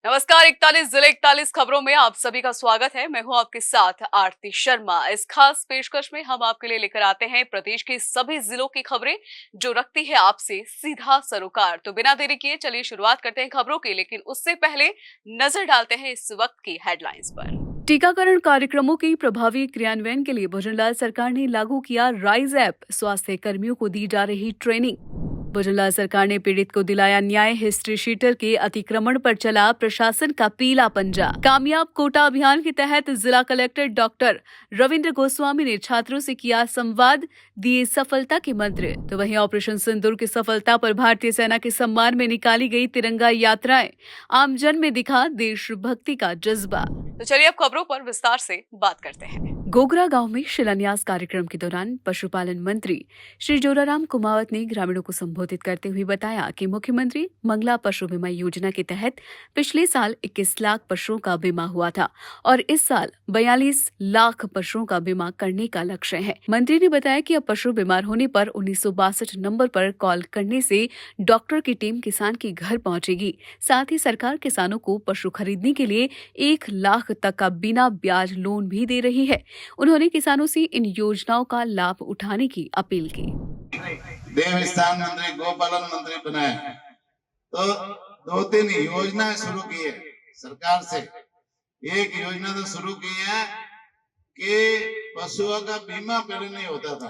नमस्कार। 41 जिले 41 खबरों में आप सभी का स्वागत है। मैं हूं आपके साथ आरती शर्मा। इस खास पेशकश में हम आपके लिए लेकर आते हैं प्रदेश के सभी जिलों की खबरें जो रखती है आपसे सीधा सरोकार। तो बिना देरी किए चलिए शुरुआत करते हैं खबरों की, लेकिन उससे पहले नजर डालते हैं इस वक्त की हेडलाइंस पर। टीकाकरण कार्यक्रमों के प्रभावी क्रियान्वयन के लिए भजनलाल सरकार ने लागू किया राइज ऐप। स्वास्थ्य कर्मियों को दी जा रही ट्रेनिंग। भजनलाल सरकार ने पीड़ित को दिलाया न्याय। हिस्ट्री शीटर के अतिक्रमण पर चला प्रशासन का पीला पंजा। कामयाब कोटा अभियान के तहत जिला कलेक्टर डॉक्टर रविंद्र गोस्वामी ने छात्रों से किया संवाद, दिए सफलता के मंत्र। तो वहीं ऑपरेशन सिंदूर की सफलता पर भारतीय सेना के सम्मान में निकाली गई तिरंगा यात्राएं। आमजन में दिखा देशभक्ति का जज्बा। तो चलिए अब खबरों पर विस्तार से बात करते हैं। गोगरा गांव में शिलान्यास कार्यक्रम के दौरान पशुपालन मंत्री श्री जोराराम कुमावत ने ग्रामीणों को संबोधित करते हुए बताया कि मुख्यमंत्री मंगला पशु बीमा योजना के तहत पिछले साल 21 लाख पशुओं का बीमा हुआ था और इस साल 42 लाख पशुओं का बीमा करने का लक्ष्य है। मंत्री ने बताया कि अब पशु बीमार होने पर 1962 नंबर पर कॉल करने से डॉक्टर की टीम किसान के घर पहुंचेगी। साथ ही सरकार किसानों को पशु खरीदने के लिए 1 लाख तक का बिना ब्याज लोन भी दे रही है। उन्होंने किसानों से इन योजनाओं का लाभ उठाने की अपील की। देवस्थान मंत्री, गोपालन मंत्री बनाए तो 2-3 योजना शुरू की है सरकार से। एक योजना तो शुरू की है कि पशुओं का बीमा पहले नहीं होता था,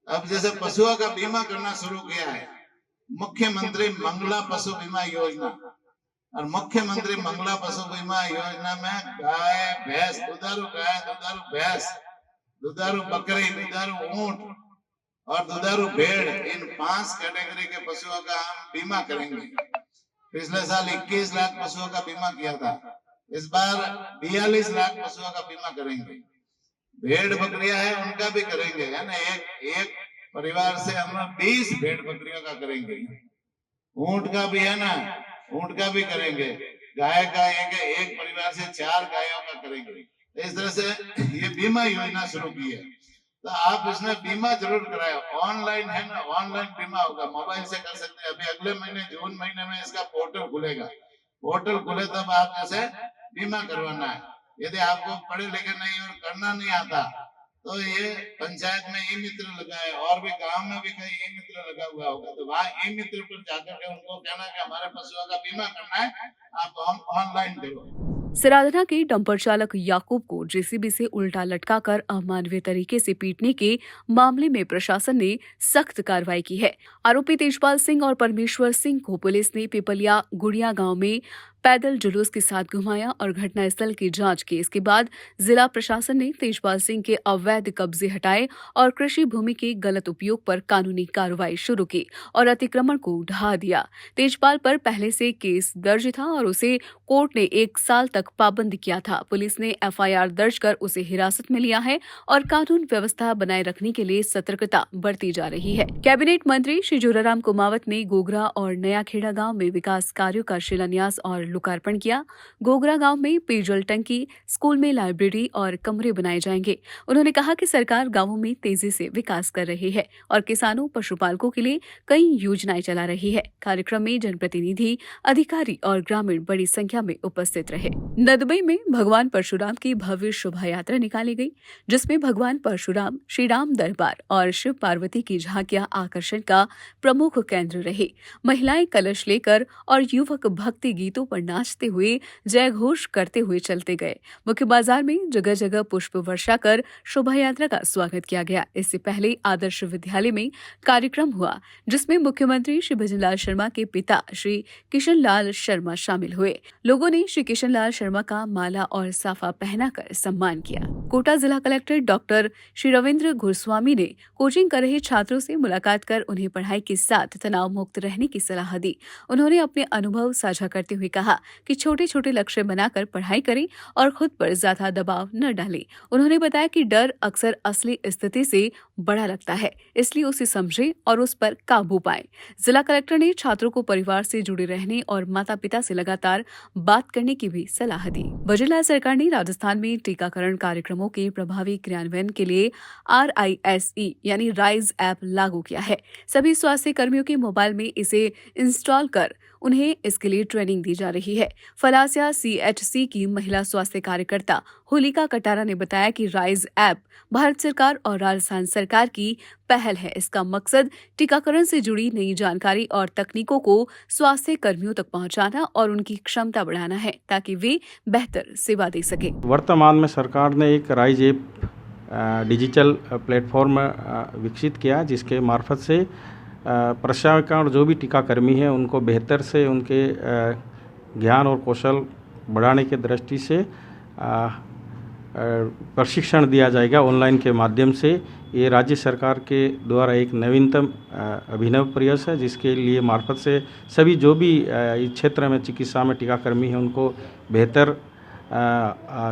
अब जैसे पशुओं का बीमा करना शुरू किया है मुख्यमंत्री मंगला पशु बीमा योजना। और मुख्यमंत्री मंगला पशु बीमा योजना में गाय भैंस, दुधारू गाय, दुधारू भैंस, दुधारू बकरी, दुधारू ऊंट और दुधारू भेड़, इन 5 कैटेगरी के पशुओं का हम बीमा करेंगे। पिछले साल 21 लाख पशुओं का बीमा किया था, इस बार 42 लाख पशुओं का बीमा करेंगे। भेड़ बकरियां है उनका भी करेंगे, है ना। एक परिवार से हम 20 भेड़ बकरियों का करेंगे। ऊंट का भी है ना, ऊंट का भी करेंगे। गाय का एक परिवार से 4 गायों का करेंगे। इस तरह से ये बीमा योजना शुरू की है, तो आप इसमें बीमा जरूर कराए। ऑनलाइन है ना, ऑनलाइन बीमा होगा, मोबाइल से कर सकते हैं। अभी अगले महीने जून महीने में इसका पोर्टल खुलेगा। पोर्टल खुले तब आप जैसे बीमा करवाना है। यदि आपको पढ़े लिखे नहीं और करना नहीं आता तो ये पंचायत में ई मित्र लगाए, और भी गांव में भी कहीं ई मित्र लगा हुआ होगा, तो वहाँ ई मित्र पर जाकर के उनको कहना कि हमारे पशुओं का बीमा करना है, आप ऑनलाइन करो। सिराधना के डंपर चालक याकूब को जेसीबी से उल्टा लटकाकर अमानवीय तरीके से पीटने के मामले में प्रशासन ने सख्त कार्रवाई की है। आरोपी तेजपाल सिंह और परमेश्वर सिंह को पुलिस ने पिपलिया गुड़िया गांव में पैदल जुलूस के साथ घुमाया और घटनास्थल की जांच की। इसके बाद जिला प्रशासन ने तेजपाल सिंह के अवैध कब्जे हटाए और कृषि भूमि के गलत उपयोग पर कानूनी कार्रवाई शुरू की और अतिक्रमण को ढहा दिया। तेजपाल पर पहले से केस दर्ज था और उसे कोर्ट ने 1 साल तक पाबंद किया था। पुलिस ने एफआईआर दर्ज कर उसे हिरासत में लिया है और कानून व्यवस्था बनाए रखने के लिए सतर्कता बरती जा रही है। कैबिनेट मंत्री श्री जोराराम कुमावत ने गोगरा और नयाखेड़ा गांव में विकास कार्यों का शिलान्यास और लोकार्पण किया। गोगरा गांव में पेयजल टंकी, स्कूल में लाइब्रेरी और कमरे बनाए जाएंगे। उन्होंने कहा कि सरकार गांवों में तेजी से विकास कर रही है और किसानों, पशुपालकों के लिए कई योजनाएं चला रही है। कार्यक्रम में जनप्रतिनिधि, अधिकारी और ग्रामीण बड़ी संख्या में उपस्थित रहे। नदबई में भगवान परशुराम की भव्य शोभा यात्रा निकाली गई, जिसमें भगवान परशुराम, श्री राम दरबार और शिव पार्वती की झांकियां आकर्षण का प्रमुख केंद्र रही। महिलाएं कलश लेकर और युवक भक्ति गीतों पर नाचते हुए जय घोष करते हुए चलते गए। मुख्य बाजार में जगह जगह पुष्प वर्षा कर शोभा यात्रा का स्वागत किया गया। इससे पहले आदर्श विद्यालय में कार्यक्रम हुआ, जिसमें मुख्यमंत्री श्री भजनलाल शर्मा के पिता श्री किशन लाल शर्मा शामिल हुए। लोगों ने श्री किशन लाल शर्मा का माला और साफा पहनाकर सम्मान किया। कोटा जिला कलेक्टर डॉक्टर श्री रविंद्र गोस्वामी ने कोचिंग कर रहे छात्रों से मुलाकात कर उन्हें पढ़ाई के साथ तनाव मुक्त रहने की सलाह दी। उन्होंने अपने अनुभव साझा करते हुए कहा कि छोटे छोटे लक्ष्य बनाकर पढ़ाई करें और खुद पर ज्यादा दबाव न डालें। उन्होंने बताया कि डर अक्सर असली स्थिति से बड़ा लगता है, इसलिए उसे समझें और उस पर काबू पाएं। जिला कलेक्टर ने छात्रों को परिवार से जुड़े रहने और माता पिता से लगातार बात करने की भी सलाह दी। वजीरलाल सरकार ने राजस्थान में टीकाकरण कार्यक्रमों के प्रभावी क्रियान्वयन के लिए RISE यानी राइज ऐप लागू किया है। सभी स्वास्थ्य कर्मियों के मोबाइल में इसे इंस्टॉल कर उन्हें इसके लिए ट्रेनिंग दी जा रही है। फलासिया CHC की महिला स्वास्थ्य कार्यकर्ता होलिका कटारा ने बताया कि राइज ऐप भारत सरकार और राजस्थान सरकार की पहल है। इसका मकसद टीकाकरण से जुड़ी नई जानकारी और तकनीकों को स्वास्थ्य कर्मियों तक पहुंचाना और उनकी क्षमता बढ़ाना है, ताकि वे बेहतर सेवा दे सकें। वर्तमान में सरकार ने एक राइज ऐप डिजिटल प्लेटफॉर्म विकसित किया, जिसके मार्फत से प्रशासक और जो भी टीकाकर्मी हैं उनको बेहतर से उनके ज्ञान और कौशल बढ़ाने के दृष्टि से प्रशिक्षण दिया जाएगा ऑनलाइन के माध्यम से। ये राज्य सरकार के द्वारा एक नवीनतम अभिनव प्रयास है, जिसके लिए मार्फत से सभी जो भी इस क्षेत्र में चिकित्सा में टीकाकर्मी हैं उनको बेहतर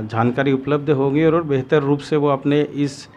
जानकारी उपलब्ध होगी और बेहतर रूप से वो अपने इस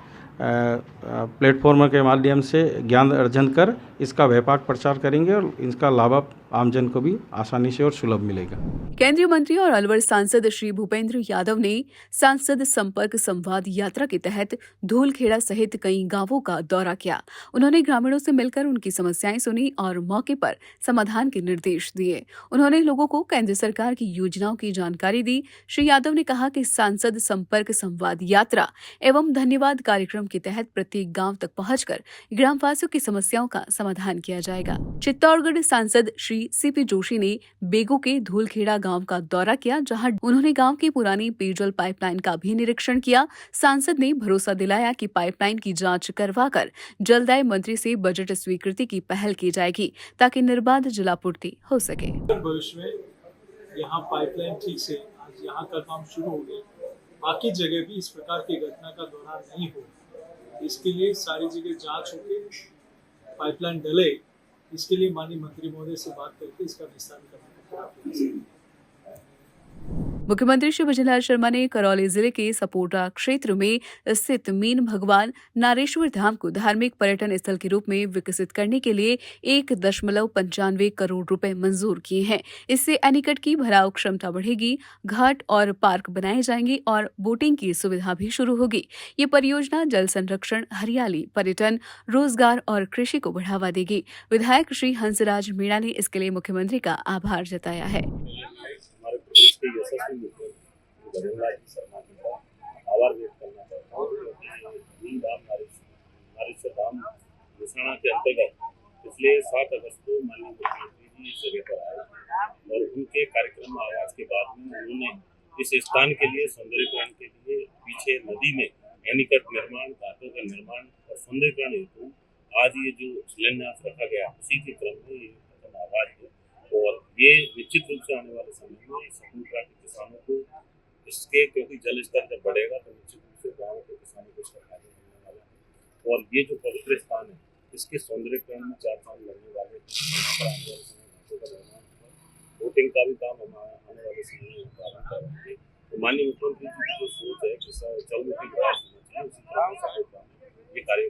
प्लेटफॉर्म के माध्यम से ज्ञान अर्जन कर इसका व्यापक प्रचार करेंगे और इसका लाभ आमजन को भी आसानी से और सुलभ मिलेगा। केंद्रीय मंत्री और अलवर सांसद श्री भूपेंद्र यादव ने सांसद संपर्क संवाद यात्रा के तहत धूलखेड़ा सहित कई गांवों का दौरा किया। उन्होंने ग्रामीणों से मिलकर उनकी समस्याएं सुनी और मौके पर समाधान के निर्देश दिए। उन्होंने लोगों को केंद्र सरकार की योजनाओं की जानकारी दी। श्री यादव ने कहा कि सांसद संपर्क संवाद यात्रा एवं धन्यवाद कार्यक्रम के तहत प्रत्येक गाँव तक पहुंचकर ग्रामवासियों की समस्याओं का समाधान किया जाएगा। चित्तौड़गढ़ सांसद श्री CP जोशी ने बेगू के धूलखेड़ा गांव का दौरा किया, जहां उन्होंने गांव की पुरानी पेयजल पाइपलाइन का भी निरीक्षण किया। सांसद ने भरोसा दिलाया कि पाइपलाइन की जांच करवाकर जलदाय मंत्री से बजट स्वीकृति की पहल की जाएगी, ताकि निर्बाध जलापूर्ति हो सके। भविष्य में यहाँ पाइपलाइन ठीक से आज यहाँ का काम शुरू हो गया, बाकी जगह भी इस प्रकार की घटना का दोहराव नहीं हो, इसके लिए सारी जगह जांच होके पाइपलाइन डले, इसके लिए माननीय मंत्री महोदय से बात करके इसका विस्तार करने का प्रयास करेंगे। मुख्यमंत्री श्री वजीरलाल शर्मा ने करौली जिले के सपोटा क्षेत्र में स्थित मीन भगवान नारेश्वर धाम को धार्मिक पर्यटन स्थल के रूप में विकसित करने के लिए 1.95 करोड़ रुपए मंजूर किए हैं। इससे एनीकट की भराव क्षमता बढ़ेगी, घाट और पार्क बनाए जाएंगे और बोटिंग की सुविधा भी शुरू होगी। ये परियोजना जल संरक्षण, हरियाली, पर्यटन, रोजगार और कृषि को बढ़ावा देगी। विधायक श्री हंसराज मीणा ने इसके लिए मुख्यमंत्री का आभार जताया है। हमारे प्रदेश के यशस्वी मुख्यमंत्री वजीरलाल शर्मा जी का आभार व्यक्त करना चाहता हूँ। नारेश्वर धाम घोषणा के अंतर्गत पिछले 7 अगस्त को माननीय मुख्यमंत्री जी इस जगह पर आए और उनके कार्यक्रम आगाज के बाद में उन्होंने इस स्थान के लिए सौंदर्यीकरण के लिए पीछे नदी में एनीकट निर्माण, घाटों का निर्माण और सौंदर्यीकरण हेतु आज ये जो शिलान्यास रखा गया, उसी के क्रम में ये आगाज है और ये निश्चित रूप से आने वाले समय में समुद्र के किसानों को इसके, क्योंकि जल स्तर जब बढ़ेगा तो निश्चित रूप से गाँव के किसानों को इसका फायदा मिलने वाला है और ये जो पवित्र स्थान है इसके सौंदर्यीकरण में 4 साल लगने वाले आने वाले समय घाटों का निर्माण होगा, बोटिंग का भी काम आने वाले समय में प्रारंभ करेंगे। तो माननीय मुख्यमंत्री जी की जो सोच है कि चौमुखी विकास होना चाहिए, उसी तरह से ये कार्य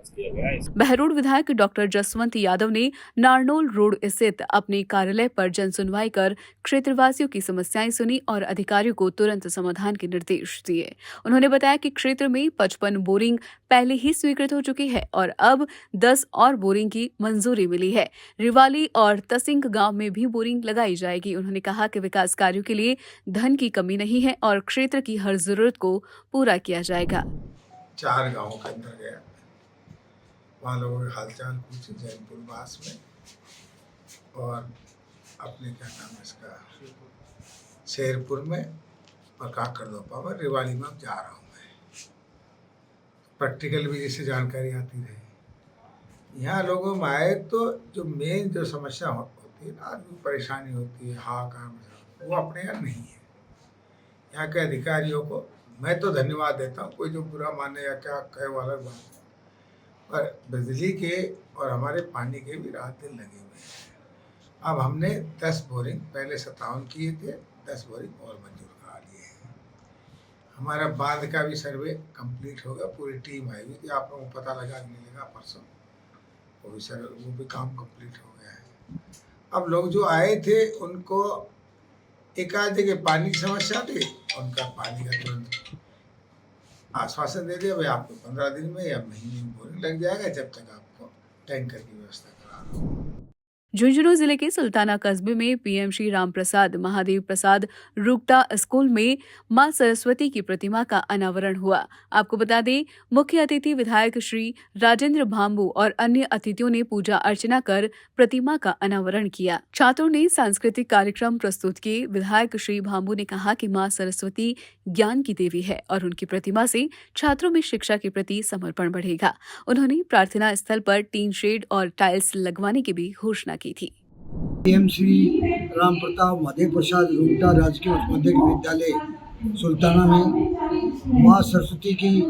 किया गया है। बहरोड विधायक डॉक्टर जसवंत यादव ने नारनौल रोड स्थित अपने कार्यालय पर जनसुनवाई कर क्षेत्रवासियों की समस्याएं सुनी और अधिकारियों को तुरंत समाधान के निर्देश दिए। उन्होंने बताया कि क्षेत्र में 55 बोरिंग पहले ही स्वीकृत हो चुकी है और अब 10 और बोरिंग की मंजूरी मिली है। रिवाली और तसिंग गांव में भी बोरिंग लगाई जाएगी। उन्होंने कहा कि विकास कार्यों के लिए धन की कमी नहीं है और क्षेत्र की हर जरूरत को पूरा किया जाएगा। 4 गांवों के अंदर गया, वहाँ लोगों के हालचाल पूछे जैनपुर बास में और अपने क्या नाम है इसका शेरपुर में और काकरदोपा में, रिवाली में अब जा रहा हूँ मैं। प्रैक्टिकल भी जैसे जानकारी आती रहे। यहाँ लोगों में आए तो जो मेन जो समस्या होती है ना, आदमी परेशानी होती है, हाहाकार, वो अपने यहाँ नहीं है। यहाँ के अधिकारियों को मैं तो धन्यवाद देता हूँ, कोई जो बुरा माने या क्या कहे वाला बात, पर बिजली के और हमारे पानी के भी रात दिन लगे हुए हैं। अब हमने 10 बोरिंग, पहले 57 किए थे, 10 बोरिंग और मंजूर करा लिए हैं। हमारा बांध का भी सर्वे कंप्लीट होगा, पूरी टीम आई हुई थी, आप लोगों को पता लगा मिलेगा परसों, वो भी काम कंप्लीट हो गया है। अब लोग जो आए थे उनको एक आध जगह पानी की समस्या थी, उनका पानी का तुरंत आश्वासन दे दिया, भाई आपको 15 दिन में या महीने में बोरिंग लग जाएगा, जब तक आपको टैंकर की व्यवस्था करा रहा हूँ। झुंझुनू जिले के सुल्ताना कस्बे में पीएम श्री राम प्रसाद महादेव प्रसाद रुकटा स्कूल में मां सरस्वती की प्रतिमा का अनावरण हुआ। आपको बता दें, मुख्य अतिथि विधायक श्री राजेंद्र भाम्बू और अन्य अतिथियों ने पूजा अर्चना कर प्रतिमा का अनावरण किया। छात्रों ने सांस्कृतिक कार्यक्रम प्रस्तुत किए। विधायक श्री भाम्बू ने कहा कि मां सरस्वती ज्ञान की देवी है और उनकी प्रतिमा से छात्रों में शिक्षा के प्रति समर्पण बढ़ेगा। उन्होंने प्रार्थना स्थल पर टीन शेड और टाइल्स लगवाने की भी घोषणा की थी। पीएम श्री राम प्रताप महादेव प्रसाद रुकटा राजकीय उच्च माध्यमिक विद्यालय सुल्ताना में माँ सरस्वती की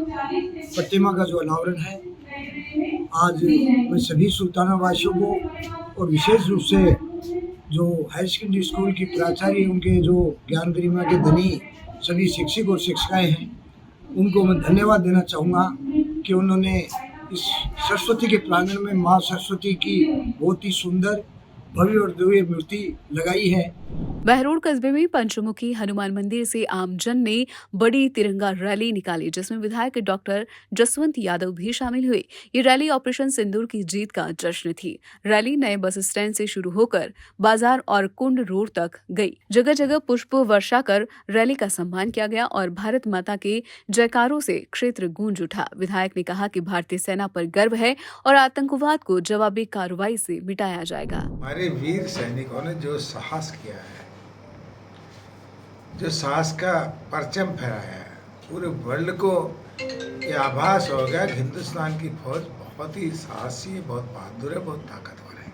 प्रतिमा का जो अनावरण है, आज मैं सभी सुल्ताना वासियों को और विशेष रूप से जो हायर सेकेंडरी स्कूल की प्राचार्य, उनके जो ज्ञान गरिमा के धनी सभी शिक्षक और शिक्षिकाएं हैं, उनको मैं धन्यवाद देना चाहूँगा कि उन्होंने इस सरस्वती के प्रांगण में माँ सरस्वती की बहुत ही सुंदर भव्य और दिव्य मूर्ति लगाई है। बहरोड कस्बे में पंचमुखी हनुमान मंदिर से आमजन ने बड़ी तिरंगा रैली निकाली, जिसमें विधायक डॉक्टर जसवंत यादव भी शामिल हुए। ये रैली ऑपरेशन सिंदूर की जीत का जश्न थी। रैली नए बस स्टैंड से शुरू होकर बाजार और कुंड रोड तक गई। जगह जगह पुष्प वर्षा कर रैली का सम्मान किया गया और भारत माता के जयकारों से क्षेत्र गूंज उठा। विधायक ने कहा कि भारतीय सेना पर गर्व है और आतंकवाद को जवाबी कार्रवाई से मिटाया जाएगा। हमारे वीर सैनिकों ने जो साहस किया है, जो साहस का परचम फहराया है, पूरे वर्ल्ड को ये आभास हो गया कि हिंदुस्तान की फौज बहुत ही साहसी है, बहुत बहादुर है, बहुत ताकतवर है।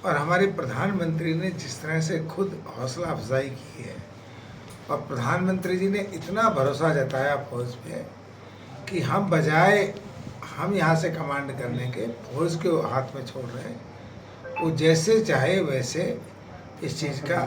और हमारे प्रधानमंत्री ने जिस तरह से खुद हौसला अफजाई की है, और प्रधानमंत्री जी ने इतना भरोसा जताया फौज पे कि हम बजाय हम यहाँ से कमांड करने के फौज के हाथ में छोड़ रहे हैं, वो जैसे चाहे वैसे इस चीज़ का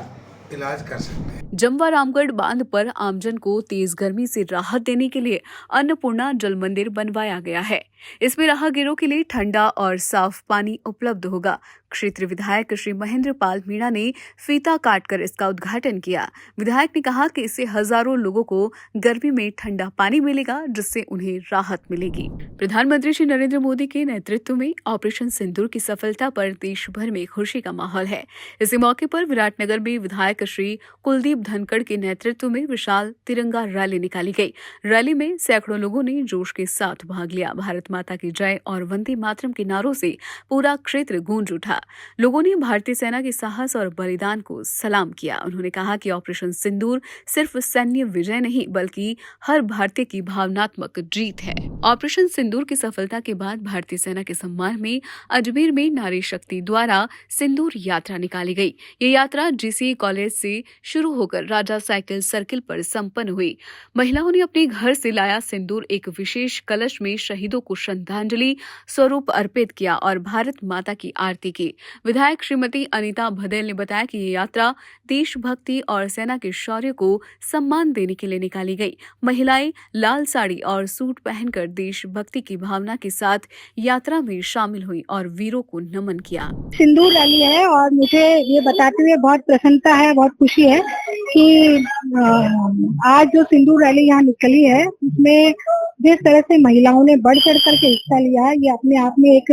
इलाज कर सकते हैं। जमवा रामगढ़ बांध पर आमजन को तेज गर्मी से राहत देने के लिए अन्नपूर्णा जल मंदिर बनवाया गया है। इसमें राहगीरों के लिए ठंडा और साफ पानी उपलब्ध होगा। क्षेत्रीय विधायक श्री महेंद्र पाल मीणा ने फीता काटकर इसका उद्घाटन किया। विधायक ने कहा कि इससे हजारों लोगों को गर्मी में ठंडा पानी मिलेगा, जिससे उन्हें राहत मिलेगी। प्रधानमंत्री श्री नरेंद्र मोदी के नेतृत्व में ऑपरेशन सिंदूर की सफलता पर देश भर में खुशी का माहौल है। इसी मौके पर विराटनगर में विधायक श्री कुलदीप धनखड़ के नेतृत्व में विशाल तिरंगा रैली निकाली गई। रैली में सैकड़ों लोगों ने जोश के साथ भाग लिया। भारत माता की जय और वंदे मातरम के नारों से पूरा क्षेत्र गूंज उठा। लोगों ने भारतीय सेना के साहस और बलिदान को सलाम किया। उन्होंने कहा कि ऑपरेशन सिंदूर सिर्फ सैन्य विजय नहीं, बल्कि हर भारतीय की भावनात्मक जीत है। ऑपरेशन सिंदूर की सफलता के बाद भारतीय सेना के सम्मान में अजमेर में नारी शक्ति द्वारा सिंदूर यात्रा निकाली गई। ये यात्रा जीसीए कॉलेज से शुरू होकर राजा साइकिल सर्किल पर संपन्न हुई। महिलाओं ने अपने घर से लाया सिंदूर एक विशेष कलश में शहीदों को श्रद्धांजलि स्वरूप अर्पित किया और भारत माता की आरती की। विधायक श्रीमती अनीता भदेल ने बताया कि ये यात्रा देशभक्ति और सेना के शौर्य को सम्मान देने के लिए निकाली गई। महिलाएं लाल साड़ी और सूट पहनकर देशभक्ति की भावना के साथ यात्रा में शामिल हुई और वीरों को नमन किया। सिंदूर रैली है और मुझे ये बताते हुए बहुत प्रसन्नता है, बहुत खुशी है कि आज जो सिंदूर रैली यहाँ निकली है, उसमें जिस तरह से महिलाओं ने बढ़ चढ़ करके हिस्सा लिया है, ये अपने आप में एक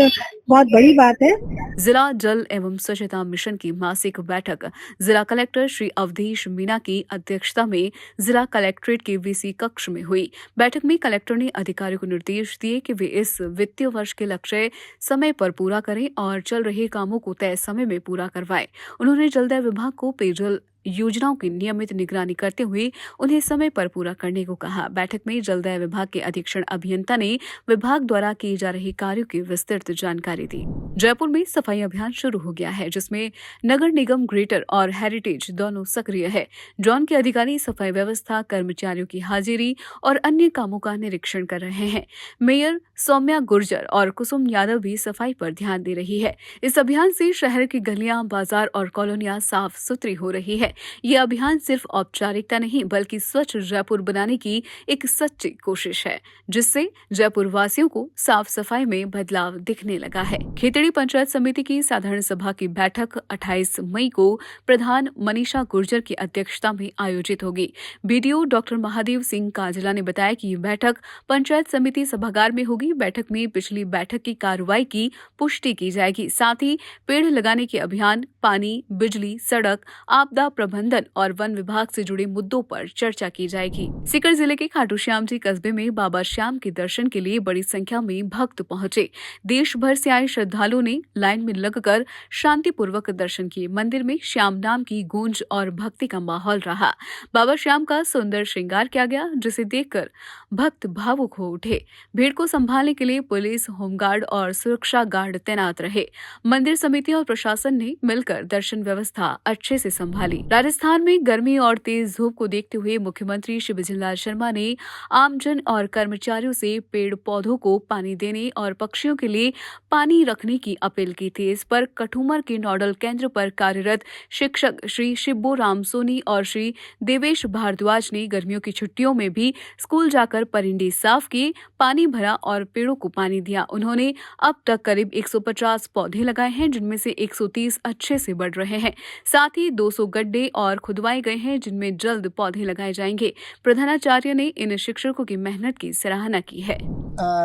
बहुत बड़ी बात है। जिला जल एवं स्वच्छता मिशन की मासिक बैठक जिला कलेक्टर श्री अवधेश मीना की अध्यक्षता में जिला कलेक्ट्रेट के वीसी कक्ष में हुई। बैठक में कलेक्टर ने अधिकारियों को निर्देश दिए कि वे इस वित्तीय वर्ष के लक्ष्य समय पर पूरा करें और चल रहे कामों को तय समय में पूरा करवाएं। उन्होंने जलदाय विभाग को पेयजल योजनाओं की नियमित निगरानी करते हुए उन्हें समय पर पूरा करने को कहा। बैठक में जलदाय विभाग के अधीक्षण अभियंता ने विभाग द्वारा किए जा रहे कार्यों की विस्तृत जानकारी दी। जयपुर में सफाई अभियान शुरू हो गया है, जिसमें नगर निगम ग्रेटर और हेरिटेज दोनों सक्रिय है। जॉन के अधिकारी सफाई व्यवस्था, कर्मचारियों की हाजिरी और अन्य कामों का निरीक्षण कर रहे हैं। मेयर सौम्या गुर्जर और कुसुम यादव भी सफाई पर ध्यान दे रही है। इस अभियान से शहर की गलियां, बाजार और कॉलोनियां साफ सुथरी हो रही है। है। ये अभियान सिर्फ औपचारिकता नहीं बल्कि स्वच्छ जयपुर बनाने की एक सच्ची कोशिश है, जिससे जयपुर वासियों को साफ सफाई में बदलाव दिखने लगा है। खेतड़ी पंचायत समिति की साधारण सभा की बैठक 28 मई को प्रधान मनीषा गुर्जर की अध्यक्षता में आयोजित होगी। बीडीओ डॉक्टर महादेव सिंह काजला ने बताया कि ये बैठक पंचायत समिति सभागार में होगी। बैठक में पिछली बैठक की कार्रवाई की पुष्टि की जाएगी। साथ ही पेड़ लगाने के अभियान, पानी, बिजली, सड़क, आपदा प्रबंधन और वन विभाग से जुड़े मुद्दों पर चर्चा की जाएगी। सीकर जिले के खाटू श्याम जी कस्बे में बाबा श्याम के दर्शन के लिए बड़ी संख्या में भक्त पहुंचे। देश भर से आए श्रद्धालुओं ने लाइन में लगकर शांतिपूर्वक दर्शन किए। मंदिर में श्याम नाम की गूंज और भक्ति का माहौल रहा। बाबा श्याम का सुंदर श्रृंगार किया गया, जिसे देखकर भक्त भावुक हो उठे। भीड़ को संभालने के लिए पुलिस, होमगार्ड और सुरक्षा गार्ड तैनात रहे। मंदिर समिति और प्रशासन ने मिलकर दर्शन व्यवस्था अच्छे से संभाली। राजस्थान में गर्मी और तेज धूप को देखते हुए मुख्यमंत्री श्री बिजनलाल शर्मा ने आमजन और कर्मचारियों से पेड़ पौधों को पानी देने और पक्षियों के लिए पानी रखने की अपील की थी। इस पर कठूमर के नोडल केंद्र पर कार्यरत शिक्षक श्री शिब्बू राम सोनी और श्री देवेश भारद्वाज ने गर्मियों की छुट्टियों में भी स्कूल जाकर परिंदे साफ किए, पानी भरा और पेड़ों को पानी दिया। उन्होंने अब तक करीब 150 पौधे लगाए हैं, जिनमें से 130 अच्छे से बढ़ रहे हैं। साथ ही 200 गड्ढे और खुदवाए गए हैं, जिनमें जल्द पौधे लगाए जाएंगे। प्रधानाचार्य ने इन शिक्षकों की मेहनत की सराहना की है।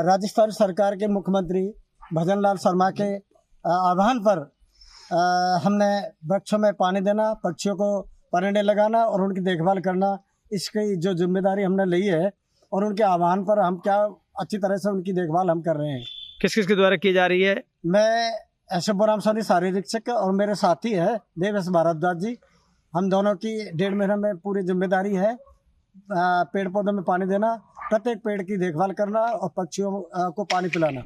राजस्थान सरकार के मुख्यमंत्री भजनलाल शर्मा के आह्वान पर हमने वृक्षों में पानी देना, पक्षियों को परिंदे लगाना और उनकी देखभाल करना, इसकी जो जिम्मेदारी हमने ली है और उनके आह्वान पर हम क्या अच्छी तरह से उनकी देखभाल हम कर रहे हैं। किस किस के द्वारा की जा रही है? मैं शिब्बू राम सोनी शारीरिक शिक्षक और मेरे साथी है देवेश भारद्वाज जी। हम दोनों की 1.5 महीने में पूरी जिम्मेदारी है पेड़ पौधों में पानी देना, प्रत्येक पेड़ की देखभाल करना और पक्षियों को पानी पिलाना।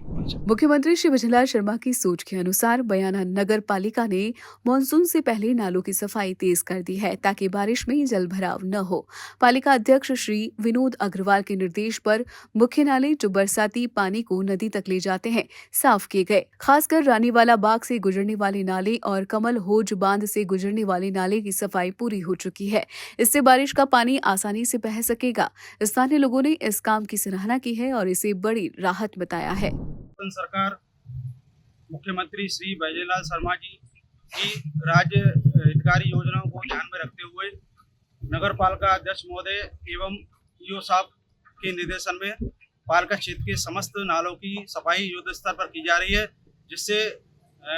मुख्यमंत्री श्री बिजनलाल शर्मा की सोच के अनुसार बयाना नगर पालिका ने मानसून से पहले नालों की सफाई तेज कर दी है, ताकि बारिश में जल भराव न हो। पालिका अध्यक्ष श्री विनोद अग्रवाल के निर्देश पर मुख्य नाले जो बरसाती पानी को नदी तक ले जाते हैं साफ किए गए। खासकर रानीवाला बाग से गुजरने वाले नाले और कमल होज बांध से गुजरने वाले नाले की सफाई पूरी हो चुकी है। इससे बारिश का पानी आसानी से बह सकेगा। स्थानीय लोगों ने इस काम की सराहना की है और इसे बड़ी राहत बताया है। सरकार मुख्यमंत्री श्री बिजनलाल शर्मा जी की राज्य हितकारी योजनाओं को ध्यान में रखते हुए नगर पालिका अध्यक्ष महोदय एवं ईओ साहब के निर्देशन में पालिका क्षेत्र के समस्त नालों की सफाई युद्ध स्तर पर की जा रही है, जिससे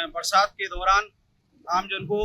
बरसात के दौरान आमजन को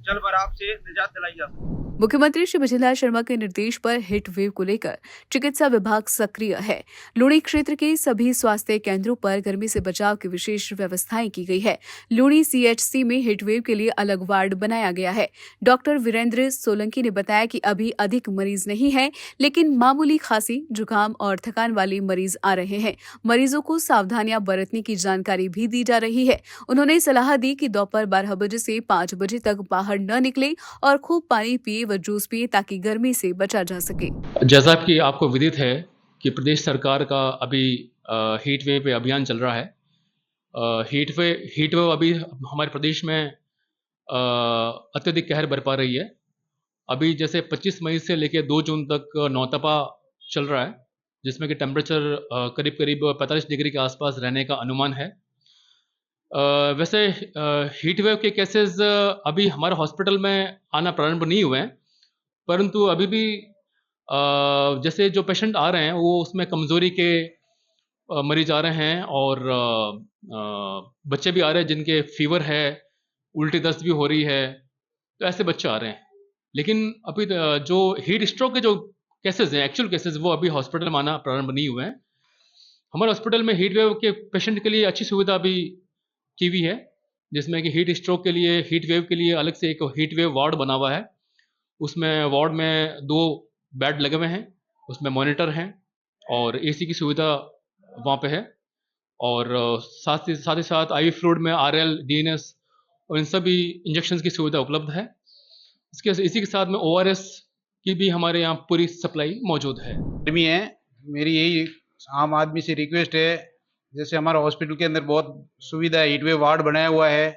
जल भराव से निजात दिलाई जा सके। मुख्यमंत्री श्री बिजनलाल शर्मा के निर्देश पर हीट वेव को लेकर चिकित्सा विभाग सक्रिय है। लूणी क्षेत्र के सभी स्वास्थ्य केंद्रों पर गर्मी से बचाव की विशेष व्यवस्थाएं की गई है। लूणी सीएचसी में हीट वेव के लिए अलग वार्ड बनाया गया है। डॉक्टर वीरेंद्र सोलंकी ने बताया कि अभी अधिक मरीज नहीं है, लेकिन मामूली खांसी, जुकाम और थकान वाले मरीज आ रहे हैं। मरीजों को सावधानियां बरतने की जानकारी भी दी जा रही है। उन्होंने सलाह दी कि दोपहर 12 बजे से 5 बजे तक बाहर न निकले और खूब पानी पिए व जूस पिए, ताकि गर्मी से बचा जा सके। जैसा कि आपको विदित है कि प्रदेश सरकार का अभी हीट वेव पे अभियान चल रहा है। हीट वेव अभी हमारे प्रदेश में अत्यधिक कहर बरपा रही है। अभी जैसे 25 मई से लेकर 2 जून तक नौतपा चल रहा है, जिसमें कि टेम्परेचर करीब 45 डिग्री के आसपास रहने का अनुमान है। वैसे हीट वेव के केसेस अभी हमारे हॉस्पिटल में आना प्रारंभ नहीं हुए हैं, परंतु अभी भी जैसे जो पेशेंट आ रहे हैं वो उसमें कमज़ोरी के मरीज आ रहे हैं और बच्चे भी आ रहे हैं जिनके फीवर है, उल्टी दस्त भी हो रही है, तो ऐसे बच्चे आ रहे हैं। लेकिन अभी जो हीट स्ट्रोक के जो केसेस हैं, एक्चुअल केसेस, वो अभी हॉस्पिटल में आना प्रारंभ नहीं हुए हैं। हमारे हॉस्पिटल में हीट वेव के पेशेंट के लिए अच्छी सुविधा अभी की हुई है, जिसमें कि हीट स्ट्रोक के लिए, हीट वेव के लिए अलग से एक हीट वेव वार्ड बना हुआ है। उसमें वार्ड में 2 बेड लगे हुए हैं, उसमें मॉनिटर हैं और एसी की सुविधा वहाँ पे है, और साथ ही साथ IV फ्लूइड में RL, DNS और इन सभी इंजेक्शन की सुविधा उपलब्ध है। इसी के साथ में ORS की भी हमारे यहाँ पूरी सप्लाई मौजूद है। गर्मी है, मेरी यही आम आदमी से रिक्वेस्ट है, जैसे हमारा हॉस्पिटल के अंदर बहुत सुविधा है, हीट वेव वार्ड बनाया हुआ है,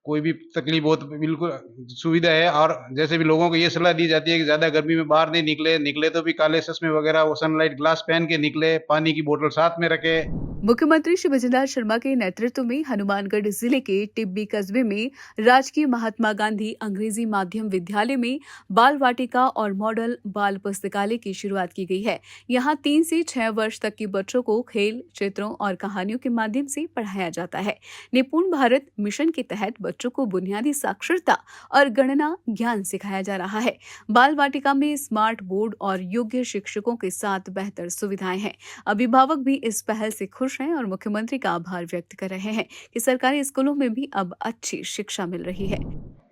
कोई भी तकलीफ हो तो बिल्कुल सुविधा है। और जैसे भी लोगों को ये सलाह दी जाती है कि ज़्यादा गर्मी में बाहर नहीं निकले तो भी काले चश्मे वगैरह वो सनलाइट ग्लास पहन के निकले, पानी की बोतल साथ में रखें। मुख्यमंत्री श्री विजयलाल शर्मा के नेतृत्व में हनुमानगढ़ जिले के टिब्बी कस्बे में राजकीय महात्मा गांधी अंग्रेजी माध्यम विद्यालय में बाल वाटिका और मॉडल बाल पुस्तकालय की शुरुआत की गई है। यहाँ 3 से 6 वर्ष तक के बच्चों को खेल, चित्रों और कहानियों के माध्यम से पढ़ाया जाता है। निपुण भारत मिशन के तहत बच्चों को बुनियादी साक्षरता और गणना ज्ञान सिखाया जा रहा है। बाल वाटिका में स्मार्ट बोर्ड और योग्य शिक्षकों के साथ बेहतर सुविधाएं हैं। अभिभावक भी इस पहल से खुश हैं और मुख्यमंत्री का आभार व्यक्त कर रहे हैं कि सरकारी स्कूलों में भी अब अच्छी शिक्षा मिल रही है।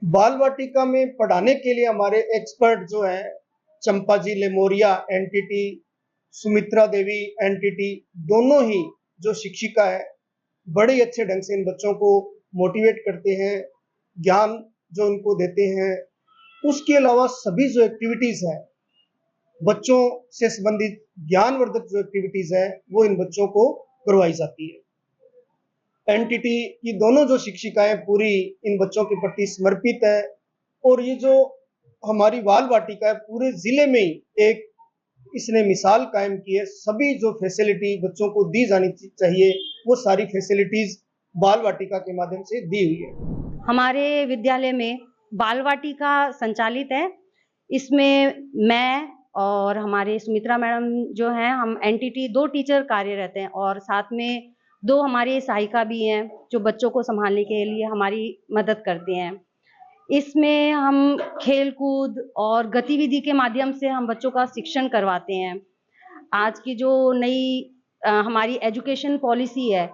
बाल वाटिका में पढ़ाने के लिए हमारे एक्सपर्ट जो है चंपा जी लेमोरिया एनटीटी, सुमित्रा देवी एनटीटी, दोनों ही जो शिक्षिका है बड़े अच्छे ढंग से इन बच्चों को मोटिवेट करते हैं, ज्ञान जो उनको देते हैं। उसके अलावा सभी जो एक्टिविटीज है बच्चों से संबंधित ज्ञानवर्धक जो एक्टिविटीज है वो इन बच्चों को करवाई जाती है। एनटीटी की दोनों जो शिक्षिकाएं पूरी इन बच्चों के प्रति समर्पित है और ये जो हमारी बाल वाटिका है पूरे जिले में ही एक इसने मिसाल कायम की है। सभी जो फैसिलिटी बच्चों को दी जानी चाहिए वो सारी फैसिलिटीज बाल वाटिका के माध्यम से दी हुई है। हमारे विद्यालय में बाल वाटिका संचालित है। इसमें मैं और हमारे सुमित्रा मैडम जो हैं, हम एनटीटी 2 टीचर कार्यरत हैं और साथ में 2 हमारे सहायिका भी हैं जो बच्चों को संभालने के लिए हमारी मदद करते हैं। इसमें हम खेल कूद और गतिविधि के माध्यम से हम बच्चों का शिक्षण करवाते हैं। आज की जो नई हमारी एजुकेशन पॉलिसी है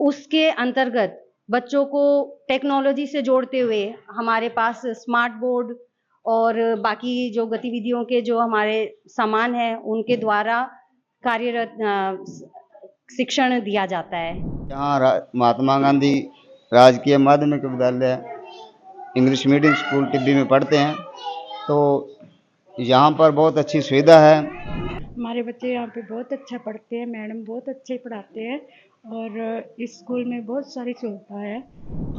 उसके अंतर्गत बच्चों को टेक्नोलॉजी से जोड़ते हुए हमारे पास स्मार्ट बोर्ड और बाकी जो गतिविधियों के जो हमारे सामान हैं उनके द्वारा कार्यरत शिक्षण दिया जाता है। यहाँ महात्मा गांधी राजकीय माध्यमिक विद्यालय इंग्लिश मीडियम स्कूल टिब्बी में पढ़ते हैं, तो यहाँ पर बहुत अच्छी सुविधा है। हमारे बच्चे यहाँ पे बहुत अच्छा पढ़ते हैं, मैडम बहुत अच्छे पढ़ाते हैं और इस स्कूल में बहुत सारी सुविधा है।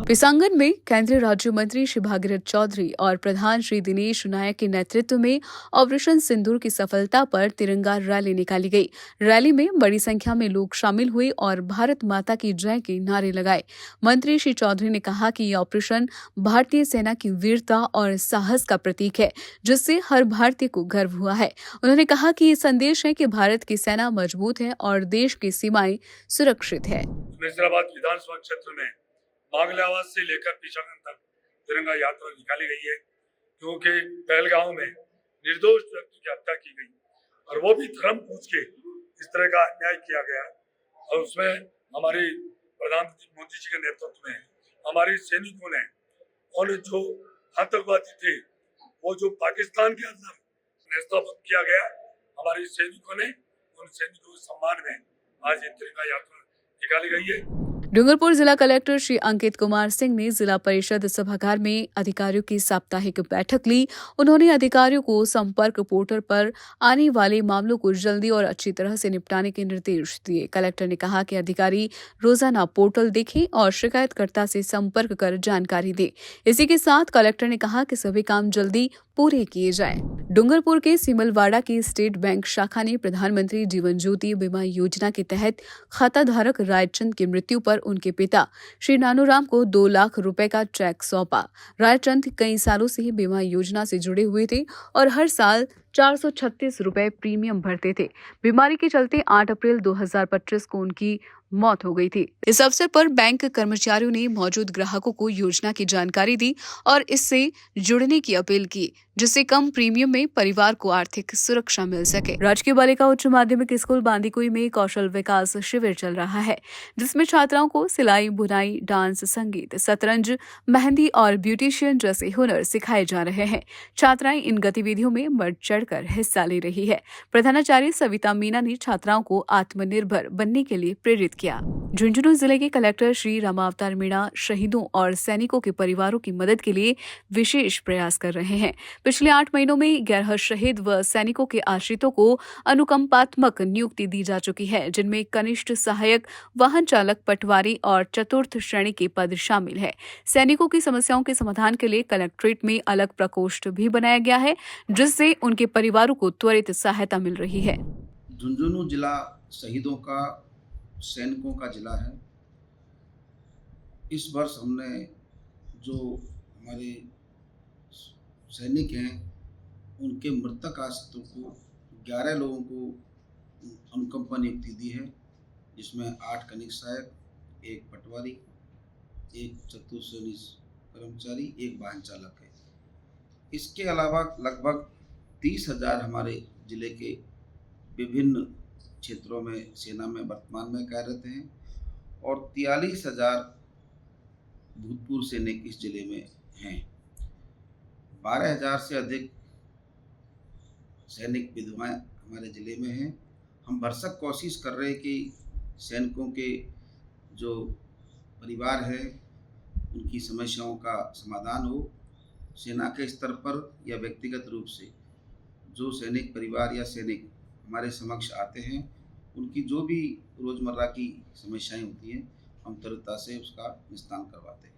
पिसांगन में केंद्रीय राज्य मंत्री श्री भागीरथ चौधरी और प्रधान श्री दिनेश नायक के नेतृत्व में ऑपरेशन सिंदूर की सफलता पर तिरंगा रैली निकाली गई। रैली में बड़ी संख्या में लोग शामिल हुए और भारत माता की जय के नारे लगाए। मंत्री श्री चौधरी ने कहा कि ये ऑपरेशन भारतीय सेना की वीरता और साहस का प्रतीक है, जिससे हर भारतीय को गर्व हुआ है। उन्होंने कहा कि ये संदेश है कि भारत की सेना मजबूत है और देश की सीमाएं सुरक्षित है। नजीराबाद विधानसभा क्षेत्र में बांग्लावास से लेकर पिशांगन तक तिरंगा यात्रा निकाली गई है, क्योंकि पहलगांव में निर्दोष व्यक्ति की हत्या की गई और वो भी धर्म पूछ के इस तरह का अन्याय किया गया। और उसमें हमारे प्रधानमंत्री मोदी जी के नेतृत्व में हमारे सैनिकों ने और जो आतंकवादी थे वो जो पाकिस्तान के अंदर नेस्तनाबूद किया गया, हमारे सैनिकों ने उन सैनिकों के सम्मान में आज ये तिरंगा यात्रा निकाली गई है। डूंगरपुर जिला कलेक्टर श्री अंकित कुमार सिंह ने जिला परिषद सभागार में अधिकारियों की साप्ताहिक बैठक ली। उन्होंने अधिकारियों को संपर्क पोर्टल पर आने वाले मामलों को जल्दी और अच्छी तरह से निपटाने के निर्देश दिए। कलेक्टर ने कहा कि अधिकारी रोजाना पोर्टल देखें और शिकायतकर्ता से संपर्क कर जानकारी दें। इसी के साथ कलेक्टर ने कहा कि सभी काम जल्दी पूरे किए जाएं। डूंगरपुर के सिमलवाड़ा की स्टेट बैंक शाखा ने प्रधानमंत्री जीवन ज्योति बीमा योजना के तहत खाताधारक रायचंद की मृत्यु पर उनके पिता श्री नानूराम को 2 लाख रुपए का चेक सौंपा। रायचंद कई सालों से ही बीमा योजना से जुड़े हुए थे और हर साल 436 रुपए प्रीमियम भरते थे। बीमारी के चलते 8 अप्रैल 2025 को उनकी मौत हो गई थी। इस अवसर पर बैंक कर्मचारियों ने मौजूद ग्राहकों को योजना की जानकारी दी और इससे जुड़ने की अपील की, जिससे कम प्रीमियम में परिवार को आर्थिक सुरक्षा मिल सके। राजकीय बालिका उच्च माध्यमिक स्कूल बांदीकुई में कौशल विकास शिविर चल रहा है, जिसमें छात्राओं को सिलाई, बुनाई, डांस, संगीत, शतरंज, मेहंदी और ब्यूटिशियन जैसे हुनर सिखाए जा रहे हैं। छात्राएं इन गतिविधियों में बढ़ चढ़ चढ़कर हिस्सा ले रही है। प्रधानाचार्य सविता मीना ने छात्राओं को आत्मनिर्भर बनने के लिए प्रेरित किया। झुंझुनू जिले के कलेक्टर श्री रामावतार मीणा शहीदों और सैनिकों के परिवारों की मदद के लिए विशेष प्रयास कर रहे हैं। पिछले 8 महीनों में 11 शहीद व सैनिकों के आश्रितों को अनुकंपात्मक नियुक्ति दी जा चुकी है, जिनमें कनिष्ठ सहायक, वाहन चालक, पटवारी और चतुर्थ श्रेणी के पद शामिल है। सैनिकों की समस्याओं के समाधान के लिए कलेक्ट्रेट में अलग प्रकोष्ठ भी बनाया गया है, जिससे उनके परिवारों को त्वरित सहायता मिल रही है। झुंझुनू जिला शहीदों का, सैनिकों का जिला है। इस वर्ष हमने जो हमारे सैनिक हैं उनके मृतक आश्रितों को 11 लोगों को अनुकंपा नियुक्ति दी है, जिसमें 8 कनिष्ठ सहायक, 1 पटवारी, 1 चतुर्थ श्रेणी कर्मचारी, 1 वाहन चालक है। इसके अलावा लगभग 30,000 हमारे जिले के विभिन्न क्षेत्रों में सेना में वर्तमान में कार्यरत हैं और 43,000 भूतपूर्व सैनिक इस जिले में हैं। 12,000 से अधिक सैनिक विधवाएं हमारे जिले में हैं। हम भरसक कोशिश कर रहे हैं कि सैनिकों के जो परिवार है उनकी समस्याओं का समाधान हो। सेना के स्तर पर या व्यक्तिगत रूप से जो सैनिक परिवार या सैनिक हमारे समक्ष आते हैं, उनकी जो भी रोज़मर्रा की समस्याएं होती हैं, हम तुरंत से उसका निस्तारण करवाते हैं।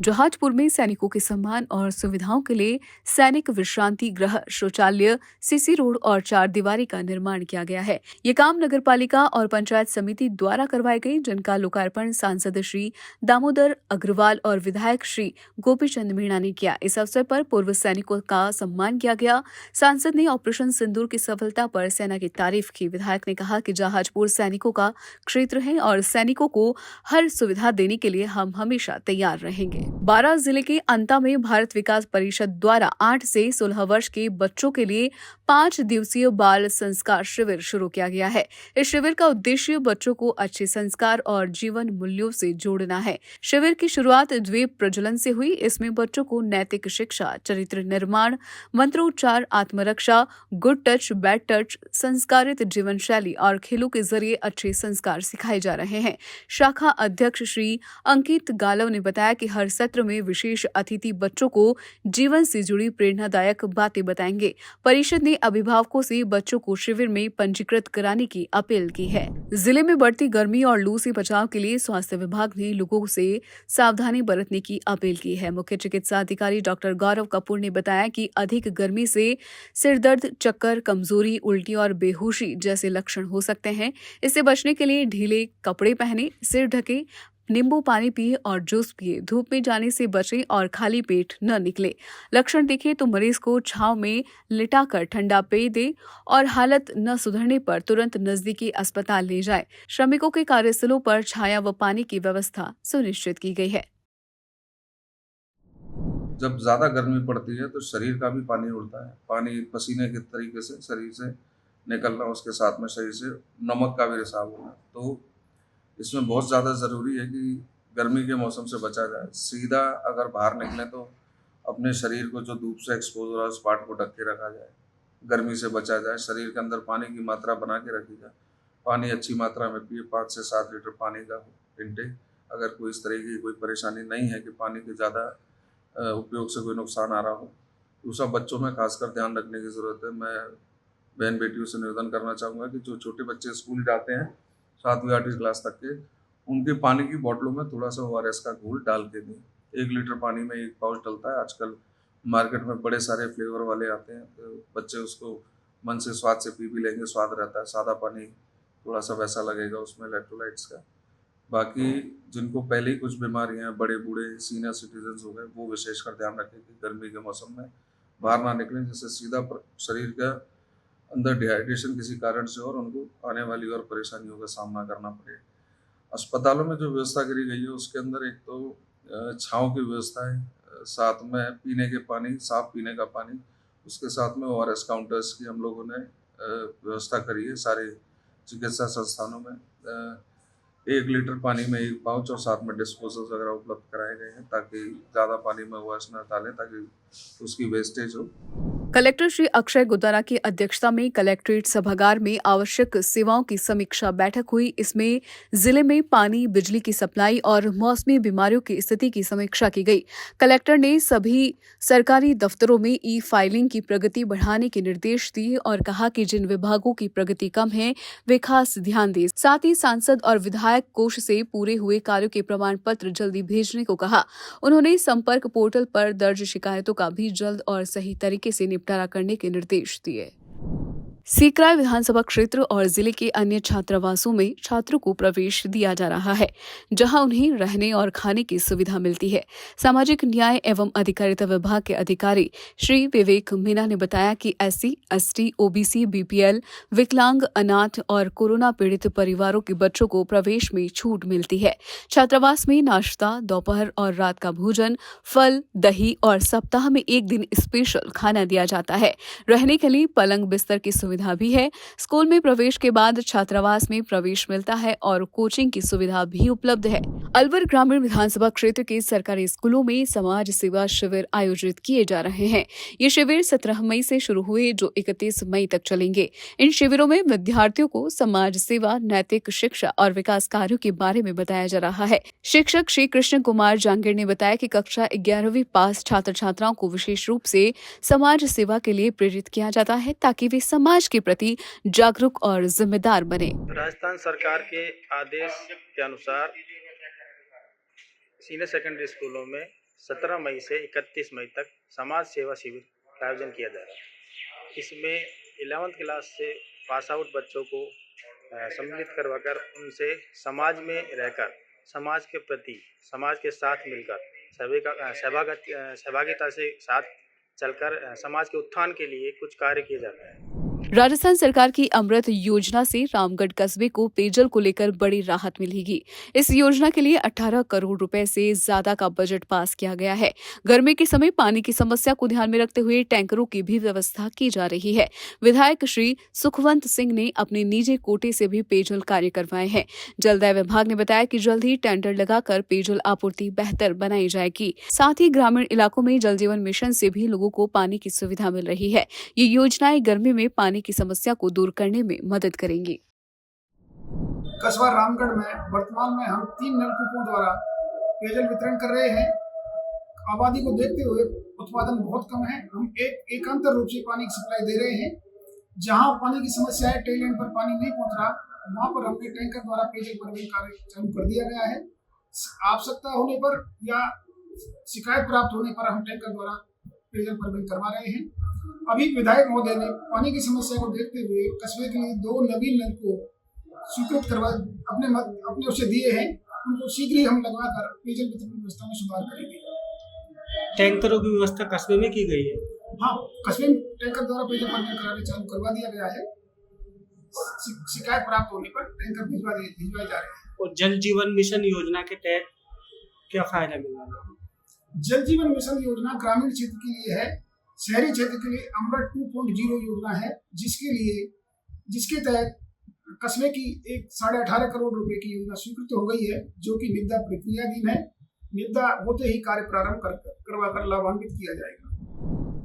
जहाजपुर में सैनिकों के सम्मान और सुविधाओं के लिए सैनिक विश्रांति गृह, शौचालय, सीसी रोड और 4 दीवारी का निर्माण किया गया है। ये काम नगरपालिका और पंचायत समिति द्वारा करवाए गए, जिनका लोकार्पण सांसद श्री दामोदर अग्रवाल और विधायक श्री गोपीचंद मीणा ने किया। इस अवसर पर पूर्व सैनिकों का सम्मान किया गया। सांसद ने ऑपरेशन सिंदूर की सफलता पर सेना की तारीफ की। विधायक ने कहा कि जहाजपुर सैनिकों का क्षेत्र है और सैनिकों को हर सुविधा देने के लिए हम हमेशा तैयार रहेंगे। बारां जिले के अंता में भारत विकास परिषद द्वारा 8 से 16 वर्ष के बच्चों के लिए 5 दिवसीय बाल संस्कार शिविर शुरू किया गया है। इस शिविर का उद्देश्य बच्चों को अच्छे संस्कार और जीवन मूल्यों से जोड़ना है। शिविर की शुरुआत द्वीप प्रज्वलन से हुई। इसमें बच्चों को नैतिक शिक्षा, चरित्र निर्माण, मंत्रोच्चार, आत्मरक्षा, गुड टच, बैड टच, संस्कारित जीवन शैली और खेलों के जरिए अच्छे संस्कार सिखाए जा रहे हैं। शाखा अध्यक्ष श्री अंकित गालव ने बताया कि हर सत्र में विशेष अतिथि बच्चों को जीवन से जुड़ी प्रेरणादायक बातें बताएंगे। परिषद ने अभिभावकों से बच्चों को शिविर में पंजीकृत कराने की अपील की है। जिले में बढ़ती गर्मी और लू से बचाव के लिए स्वास्थ्य विभाग ने लोगों से सावधानी बरतने की अपील की है। मुख्य चिकित्सा अधिकारी डॉक्टर गौरव कपूर ने बताया कि अधिक गर्मी से सिरदर्द, चक्कर, कमजोरी, उल्टी और बेहोशी जैसे लक्षण हो सकते हैं। इससे बचने के लिए ढीले कपड़े पहने, सिर ढके, नींबू पानी पिए और जूस पिए, धूप में जाने से बचें और खाली पेट न निकले। लक्षण दिखे तो मरीज को छांव में लिटाकर ठंडा पेय दे और हालत न सुधरने पर तुरंत नजदीकी अस्पताल ले जाए। श्रमिकों के कार्यस्थलों पर छाया व पानी की व्यवस्था सुनिश्चित की गई है। जब ज़्यादा गर्मी पड़ती है तो शरीर का भी पानी उड़ता है। पानी पसीने के तरीके से शरीर से निकलना, उसके साथ में शरीर से नमक का भी रिसाव होना, तो इसमें बहुत ज़्यादा ज़रूरी है कि गर्मी के मौसम से बचा जाए। सीधा अगर बाहर निकलें तो अपने शरीर को जो धूप से एक्सपोज हो रहा है उस पार्ट को ढक के रखा जाए, गर्मी से बचा जाए। शरीर के अंदर पानी की मात्रा बना के रखी जाए। पानी अच्छी मात्रा में पिए, 5 से 7 लीटर पानी का इंटेक। अगर कोई इस तरह की कोई परेशानी नहीं है कि पानी के ज़्यादा उपयोग से कोई नुकसान आ रहा हो, दूसरा बच्चों में खासकर ध्यान रखने की ज़रूरत है। मैं बहन बेटियों से निवेदन करना चाहूँगा कि जो छोटे बच्चे स्कूल जाते हैं 7वीं 8वीं क्लास तक के, उनके पानी की बोतलों में थोड़ा सा ORS का घोल डाल के दें। 1 लीटर पानी में 1 पाउच डलता है। आजकल मार्केट में बड़े सारे फ्लेवर वाले आते हैं, तो बच्चे उसको मन से स्वाद से पी भी लेंगे, स्वाद रहता है। सादा पानी थोड़ा सा वैसा लगेगा उसमें इलेक्ट्रोलाइट्स का। बाकी जिनको पहले ही कुछ बीमारियां हैं, बड़े बूढ़े सीनियर सिटीजन्स हो गए, वो विशेषकर ध्यान रखें कि गर्मी के मौसम में बाहर ना निकलें, जिससे सीधा शरीर का अंदर डिहाइड्रेशन किसी कारण से और उनको आने वाली और परेशानियों का सामना करना पड़े। अस्पतालों में जो व्यवस्था करी गई है उसके अंदर एक तो छाँव की व्यवस्था है, साथ में पीने के पानी, साफ पीने का पानी, उसके साथ में ORS काउंटर्स की हम लोगों ने व्यवस्था करी है सारे चिकित्सा संस्थानों में। 1 लीटर पानी में 1 पाउच और साथ में डिस्पोजल्स वगैरह उपलब्ध कराए गए हैं ताकि ज़्यादा पानी में ORS न डालें, ताकि उसकी वेस्टेज हो। कलेक्टर श्री अक्षय गुदारा की अध्यक्षता में कलेक्ट्रेट सभागार में आवश्यक सेवाओं की समीक्षा बैठक हुई। इसमें जिले में पानी, बिजली की सप्लाई और मौसमी बीमारियों की स्थिति की समीक्षा की गई। कलेक्टर ने सभी सरकारी दफ्तरों में ई-फाइलिंग की प्रगति बढ़ाने के निर्देश दिए और कहा कि जिन विभागों की प्रगति कम है वे खास ध्यान दें। साथ ही सांसद और विधायक कोष से पूरे हुए कार्यों के प्रमाण पत्र जल्दी भेजने को कहा। उन्होंने संपर्क पोर्टल पर दर्ज शिकायतों का भी जल्द और सही तरीके से निपटारा करने के निर्देश दिए। सीकराय विधानसभा क्षेत्र और जिले के अन्य छात्रावासों में छात्रों को प्रवेश दिया जा रहा है, जहां उन्हें रहने और खाने की सुविधा मिलती है। सामाजिक न्याय एवं अधिकारिता विभाग के अधिकारी श्री विवेक मीना ने बताया कि SC, ST, OBC, BPL, विकलांग, अनाथ और कोरोना पीड़ित परिवारों के बच्चों को प्रवेश में छूट मिलती है। छात्रावास में नाश्ता, दोपहर और रात का भोजन, फल, दही और सप्ताह में एक दिन स्पेशल खाना दिया जाता है। रहने के लिए पलंग बिस्तर की सुविधा भी है। स्कूल में प्रवेश के बाद छात्रावास में प्रवेश मिलता है और कोचिंग की सुविधा भी उपलब्ध है। अलवर ग्रामीण विधानसभा क्षेत्र के सरकारी स्कूलों में समाज सेवा शिविर आयोजित किए जा रहे हैं। ये शिविर 17 मई से शुरू हुए जो 31 मई तक चलेंगे। इन शिविरों में विद्यार्थियों को समाज सेवा, नैतिक शिक्षा और विकास कार्यों के बारे में बताया जा रहा है। शिक्षक श्री कृष्ण कुमार जांगीर ने बताया कि कक्षा 11वीं पास छात्र छात्राओं को विशेष रूप से समाज सेवा के लिए प्रेरित किया जाता है ताकि वे समाज के प्रति जागरूक और जिम्मेदार बने। राजस्थान सरकार के आदेश के अनुसार सीनियर सेकेंडरी स्कूलों में 17 मई से 31 मई तक समाज सेवा शिविर का आयोजन किया जा रहा है। इसमें 11th क्लास से पास आउट बच्चों को सम्मिलित करवाकर उनसे समाज में रहकर समाज के प्रति, समाज के साथ मिलकर सहभागिता से साथ चलकर समाज के उत्थान के लिए कुछ कार्य किए जाते हैं। राजस्थान सरकार की अमृत योजना से रामगढ़ कस्बे को पेयजल को लेकर बड़ी राहत मिलेगी। इस योजना के लिए 18 करोड़ रुपए से ज्यादा का बजट पास किया गया है। गर्मी के समय पानी की समस्या को ध्यान में रखते हुए टैंकरों की भी व्यवस्था की जा रही है। विधायक श्री सुखवंत सिंह ने अपने निजी कोटे से भी पेयजल कार्य करवाए हैं। जलदाय विभाग ने बताया कि जल्द ही टेंडर लगाकर पेयजल आपूर्ति बेहतर बनाई जाएगी। साथ ही ग्रामीण इलाकों में जल जीवन मिशन से भी लोगों को पानी की सुविधा मिल रही है। ये योजनाएं गर्मी में पानी की समस्या को दूर करने में मदद करेंगी। कस्बा रामगढ़ में वर्तमान में हम 3 नलकूपों द्वारा पेयजल वितरण कर रहे हैं। आबादी को देखते हुए उत्पादन बहुत कम है। हम एकांतर रूप से पानी की सप्लाई दे रहे हैं। जहां पानी की समस्या है, टेल एंड पर पानी नहीं पहुंच रहा, वहां पर हमने टैंकर द्वारा पेयजल परिवहन कार्य चालू कर दिया गया है। आवश्यकता होने पर या शिकायत प्राप्त होने पर हम टैंकर द्वारा पेयजल परिवहन करवा रहे हैं। अभी विधायक महोदय ने पानी की समस्या को देखते हुए कस्बे के लिए 2 नवीन नल को स्वीकृत करवा अपने उससे दिए हैं। उनको शीघ्र ही हम लगवाकर पेयजल वितरण व्यवस्था में सुधार करेंगे। टैंकरों की व्यवस्था कस्बे में की गई है। हाँ, कस्बे में टैंकर द्वारा पेयजल परिवहन कराने चालू करवा दिया गया है। शिकायत प्राप्त होने पर टैंकर भिजवाए जा रहे हैं। और जल जीवन मिशन योजना के तहत क्या फायदा मिल रहा है? जल जीवन मिशन योजना ग्रामीण क्षेत्र के लिए है। शहरी क्षेत्र के लिए अमृत 2.0 योजना है, जिसके तहत कस्बे की 18.5 करोड़ रुपए की योजना स्वीकृत हो गई है, जो कि निविदा प्रक्रियाधीन है। निविदा होते ही कार्य प्रारंभ करवाकर लाभान्वित किया जाएगा।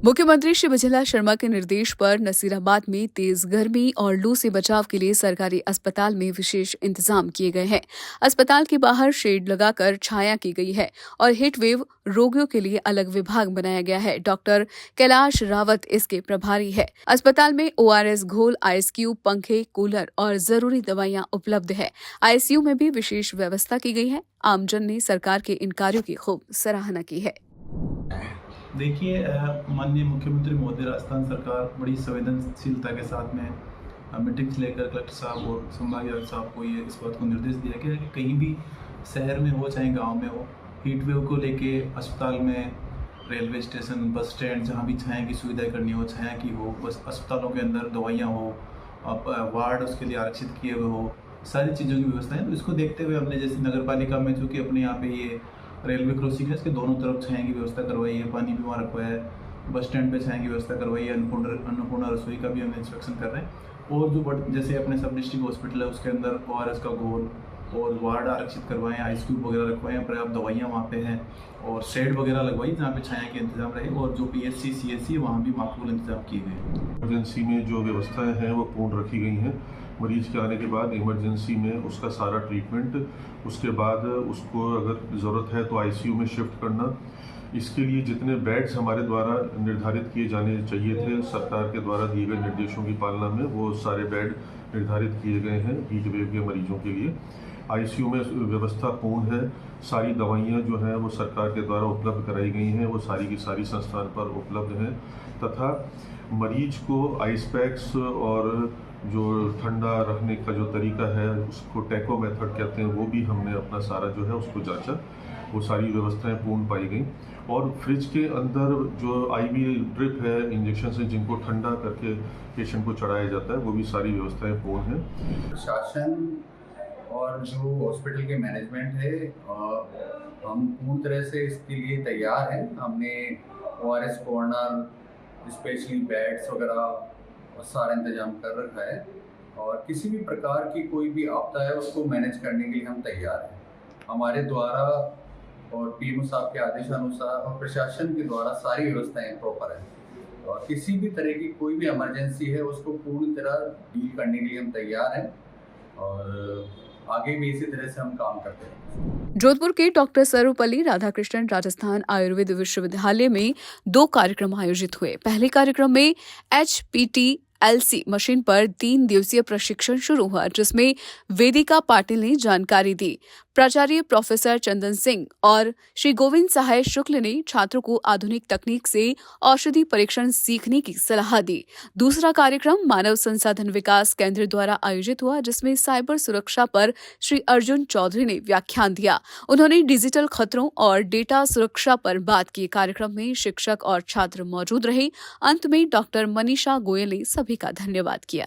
मुख्यमंत्री श्री विजयलाल शर्मा के निर्देश पर नसीराबाद में तेज गर्मी और लू से बचाव के लिए सरकारी अस्पताल में विशेष इंतजाम किए गए हैं। अस्पताल के बाहर शेड लगाकर छाया की गई है और हीटवेव रोगियों के लिए अलग विभाग बनाया गया है। डॉक्टर कैलाश रावत इसके प्रभारी है। अस्पताल में ORS घोल, आइस क्यूब, पंखे, कूलर और जरूरी दवाइयां उपलब्ध है। ICU में भी विशेष व्यवस्था की गई है। आमजन ने सरकार के इन कार्यों की खूब सराहना की है। देखिए, माननीय मुख्यमंत्री महोदय राजस्थान सरकार बड़ी संवेदनशीलता के साथ में मीटिंग्स लेकर कलेक्टर साहब और संभागायुक्त साहब को ये इस बात को निर्देश दिया गया है कि कहीं भी शहर में हो चाहे गांव में हो, हीट वेव को लेके अस्पताल में, रेलवे स्टेशन, बस स्टैंड, जहाँ भी छाया की सुविधा करनी हो छाया की हो, बस अस्पतालों के अंदर दवाइयाँ हो, वार्ड उसके लिए आरक्षित किए हुए हो, सारी चीज़ों की व्यवस्था है। तो इसको देखते हुए हमने जैसे नगर पालिका में चूँकि अपने यहाँ पे ये रेलवे क्रॉसिंग है, इसके दोनों तरफ छाया की व्यवस्था करवाई है, पानी भी वहाँ रखवाया है, बस स्टैंड पे छाया की व्यवस्था करवाई है, अन्नपूर्णा रसोई का भी हम इंस्पेक्शन कर रहे हैं। और जो जैसे अपने सब डिस्ट्रिक्ट हॉस्पिटल है उसके अंदर ORS का घोल और वार्ड आरक्षित करवाएं, आइस क्यूब वगैरह रखवाएं, पर्याप्त दवाइयाँ वहाँ पे हैं और शेड वगैरह लगवाई जहाँ पे छाया के इंतजाम रहे, और जो PSC CSC वहाँ भी माकूल इंतजाम किए गए। इमरजेंसी में जो व्यवस्थाएं हैं वो पूर्ण रखी गई हैं। मरीज के आने के बाद इमरजेंसी में उसका सारा ट्रीटमेंट, उसके बाद उसको अगर ज़रूरत है तो ICU में शिफ्ट करना, इसके लिए जितने बेड्स हमारे द्वारा निर्धारित किए जाने चाहिए थे सरकार के द्वारा दिए गए निर्देशों की पालना में, वो सारे बेड निर्धारित किए गए हैं हीट वेव के मरीजों के लिए। ICU में व्यवस्था पूर्ण है, सारी दवाइयाँ जो हैं वो सरकार के द्वारा उपलब्ध कराई गई हैं, वो सारी की सारी संस्थान पर उपलब्ध हैं, तथा मरीज को आइस पैक्स और जो ठंडा रखने का जो तरीका है उसको टैको मेथड कहते हैं, वो भी हमने अपना सारा जो है उसको जांचा, वो सारी व्यवस्थाएं पूर्ण पाई गई। और फ्रिज के अंदर जो IV ड्रिप है, इंजेक्शन से जिनको ठंडा करके पेशेंट को चढ़ाया जाता है, वो भी सारी व्यवस्थाएं पूर्ण हैं। प्रशासन और जो हॉस्पिटल के मैनेजमेंट है, हम पूर्ण तरह से इसके लिए तैयार हैं। हमने ORS कॉर्नर, स्पेशली बेड्स वगैरह और सारा इंतजाम कर रखा है, और किसी भी प्रकार की कोई भी आपदा है उसको मैनेज करने के लिए हम तैयार हैं। हमारे द्वारा और PMO साहब के आदेशानुसार और प्रशासन के द्वारा सारी व्यवस्थाएं प्रॉपर है, और किसी भी तरह की कोई भी इमरजेंसी है उसको पूर्ण तरह डील करने के लिए हम तैयार हैं, और आगे भी इसी तरह से हम काम करते हैं। जोधपुर के डॉक्टर सर्वपल्ली राधाकृष्णन राजस्थान आयुर्वेद विश्वविद्यालय में 2 कार्यक्रम आयोजित हुए। पहले कार्यक्रम में HPTLC मशीन पर 3 दिवसीय प्रशिक्षण शुरू हुआ, जिसमें वेदिका पाटिल ने जानकारी दी। प्राचार्य प्रोफेसर चंदन सिंह और श्री गोविंद सहाय शुक्ल ने छात्रों को आधुनिक तकनीक से औषधि परीक्षण सीखने की सलाह दी। दूसरा कार्यक्रम मानव संसाधन विकास केंद्र द्वारा आयोजित हुआ, जिसमें साइबर सुरक्षा पर श्री अर्जुन चौधरी ने व्याख्यान दिया। उन्होंने डिजिटल खतरों और डेटा सुरक्षा पर बात की। कार्यक्रम में शिक्षक और छात्र मौजूद रहे। अंत में डॉक्टर मनीषा गोयल ने सभी का धन्यवाद किया।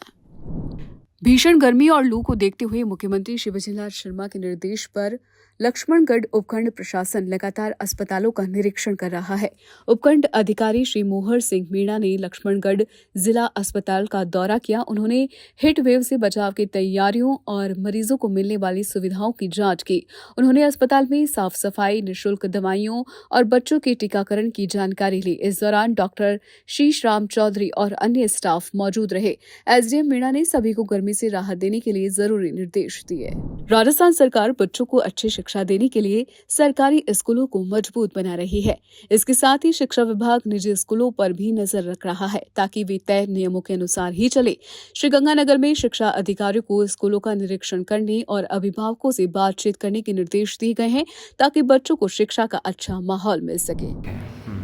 भीषण गर्मी और लू को देखते हुए मुख्यमंत्री शिवराज सिंह शर्मा के निर्देश पर लक्ष्मणगढ़ उपखंड प्रशासन लगातार अस्पतालों का निरीक्षण कर रहा है। उपखंड अधिकारी श्री मोहर सिंह मीणा ने लक्ष्मणगढ़ जिला अस्पताल का दौरा किया। उन्होंने हीट वेव से बचाव की तैयारियों और मरीजों को मिलने वाली सुविधाओं की जांच की। उन्होंने अस्पताल में साफ सफाई, निःशुल्क दवाइयों और बच्चों के टीकाकरण की जानकारी ली। इस दौरान डॉक्टर शीश राम चौधरी और अन्य स्टाफ मौजूद रहे। SDM मीणा ने सभी को गर्मी से राहत देने के लिए जरूरी निर्देश दिए। राजस्थान सरकार बच्चों को अच्छी शिक्षा देने के लिए सरकारी स्कूलों को मजबूत बना रही है। इसके साथ ही शिक्षा विभाग निजी स्कूलों पर भी नजर रख रहा है, ताकि वे तय नियमों के अनुसार ही चले। श्रीगंगानगर में शिक्षा अधिकारियों को स्कूलों का निरीक्षण करने और अभिभावकों से बातचीत करने के निर्देश दिए गए हैं, ताकि बच्चों को शिक्षा का अच्छा माहौल मिल सके।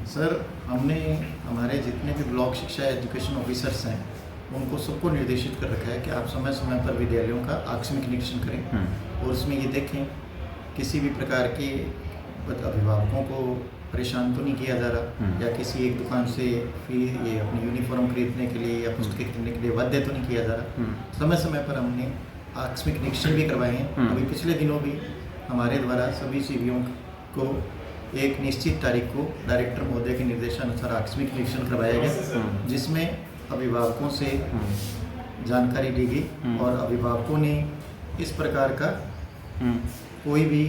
सर, हमने हमारे जितने भी ब्लॉक शिक्षा एजुकेशन ऑफिसर्स हैं उनको सबको निर्देशित कर रखा है कि आप समय समय पर विद्यालयों का आकस्मिक निरीक्षण करें और उसमें ये देखें किसी भी प्रकार के अभिभावकों को परेशान तो नहीं किया जा रहा, या किसी एक दुकान से फिर ये अपनी यूनिफॉर्म खरीदने के लिए या पुस्तकें खरीदने के लिए बाध्य तो नहीं किया जा रहा। समय समय पर हमने आकस्मिक निरीक्षण भी करवाए हैं। अभी पिछले दिनों भी हमारे द्वारा सभी CBO को एक निश्चित तारीख को डायरेक्टर महोदय के निर्देशानुसार आकस्मिक निरीक्षण करवाया गया, जिसमें अभिभावकों से जानकारी ली गई और अभिभावकों ने इस प्रकार का कोई भी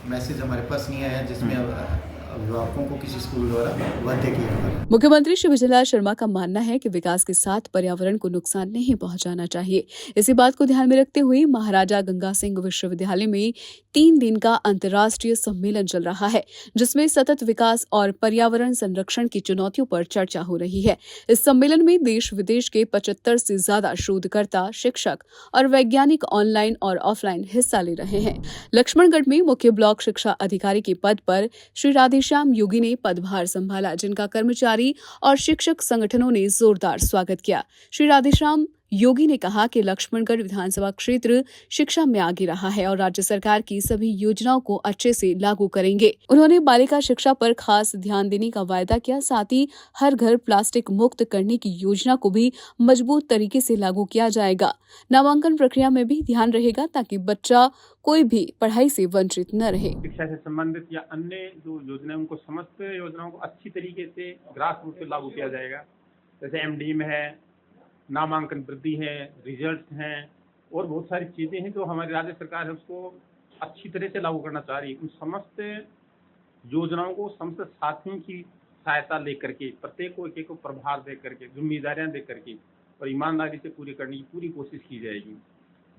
मैसेज हमारे पास नहीं आया जिसमें अभिभावकों को किसी स्कूल द्वारा बाध्य किया गया। मुख्यमंत्री शिवराज शर्मा का मानना है कि विकास के साथ पर्यावरण को नुकसान नहीं पहुंचाना चाहिए। इसी बात को ध्यान में रखते हुए महाराजा गंगा सिंह विश्वविद्यालय में 3 दिन का अंतर्राष्ट्रीय सम्मेलन चल रहा है, जिसमें सतत विकास और पर्यावरण संरक्षण की चुनौतियों पर चर्चा हो रही है। इस सम्मेलन में देश विदेश के 75 से ज्यादा शोधकर्ता, शिक्षक और वैज्ञानिक ऑनलाइन और ऑफलाइन हिस्सा ले रहे हैं। लक्ष्मणगढ़ में मुख्य ब्लॉक शिक्षा अधिकारी के पद पर श्री राधेश्याम योगी ने पदभार संभाला, जिनका कर्मचारी और शिक्षक संगठनों ने जोरदार स्वागत किया। श्री राधेश्याम योगी ने कहा कि लक्ष्मणगढ़ विधानसभा क्षेत्र शिक्षा में आगे रहा है और राज्य सरकार की सभी योजनाओं को अच्छे से लागू करेंगे। उन्होंने बालिका शिक्षा पर खास ध्यान देने का वायदा किया। साथ ही हर घर प्लास्टिक मुक्त करने की योजना को भी मजबूत तरीके से लागू किया जाएगा। नामांकन प्रक्रिया में भी ध्यान रहेगा, ताकि बच्चा कोई भी पढ़ाई से वंचित न रहे। शिक्षा से संबंधित या अन्य जो योजनाएं, उनको समस्त योजनाओं को अच्छी तरीके से ग्रास रूट से लागू किया जाएगा। जैसे MD में है, नामांकन वृद्धि है, रिजल्ट हैं और बहुत सारी चीज़ें हैं जो हमारी राज्य सरकार है उसको अच्छी तरह से लागू करना चाह रही है। उन समस्त योजनाओं को समस्त साथियों की सहायता लेकर के, प्रत्येक को एक एक को प्रभार दे करके, जिम्मेदारियां दे करके और ईमानदारी से पूरी करने की पूरी कोशिश की जाएगी।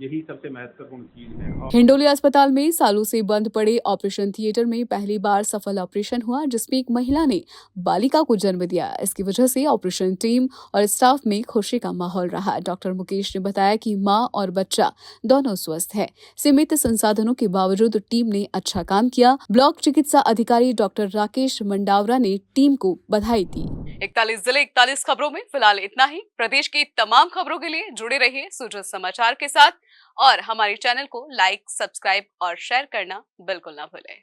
यही सबसे महत्वपूर्ण चीज है। और हिंडोली अस्पताल में सालों से बंद पड़े ऑपरेशन थिएटर में पहली बार सफल ऑपरेशन हुआ, जिसमें एक महिला ने बालिका को जन्म दिया। इसकी वजह से ऑपरेशन टीम और स्टाफ में खुशी का माहौल रहा। डॉक्टर मुकेश ने बताया कि मां और बच्चा दोनों स्वस्थ है। सीमित संसाधनों के बावजूद टीम ने अच्छा काम किया। ब्लॉक चिकित्सा अधिकारी डॉक्टर राकेश मंडावरा ने टीम को बधाई दी। 41 जिले 41 खबरों में फिलहाल इतना ही। प्रदेश की तमाम खबरों के लिए जुड़े रहिए सूरज समाचार के साथ और हमारे चैनल को लाइक, सब्सक्राइब और शेयर करना बिल्कुल ना भूलें।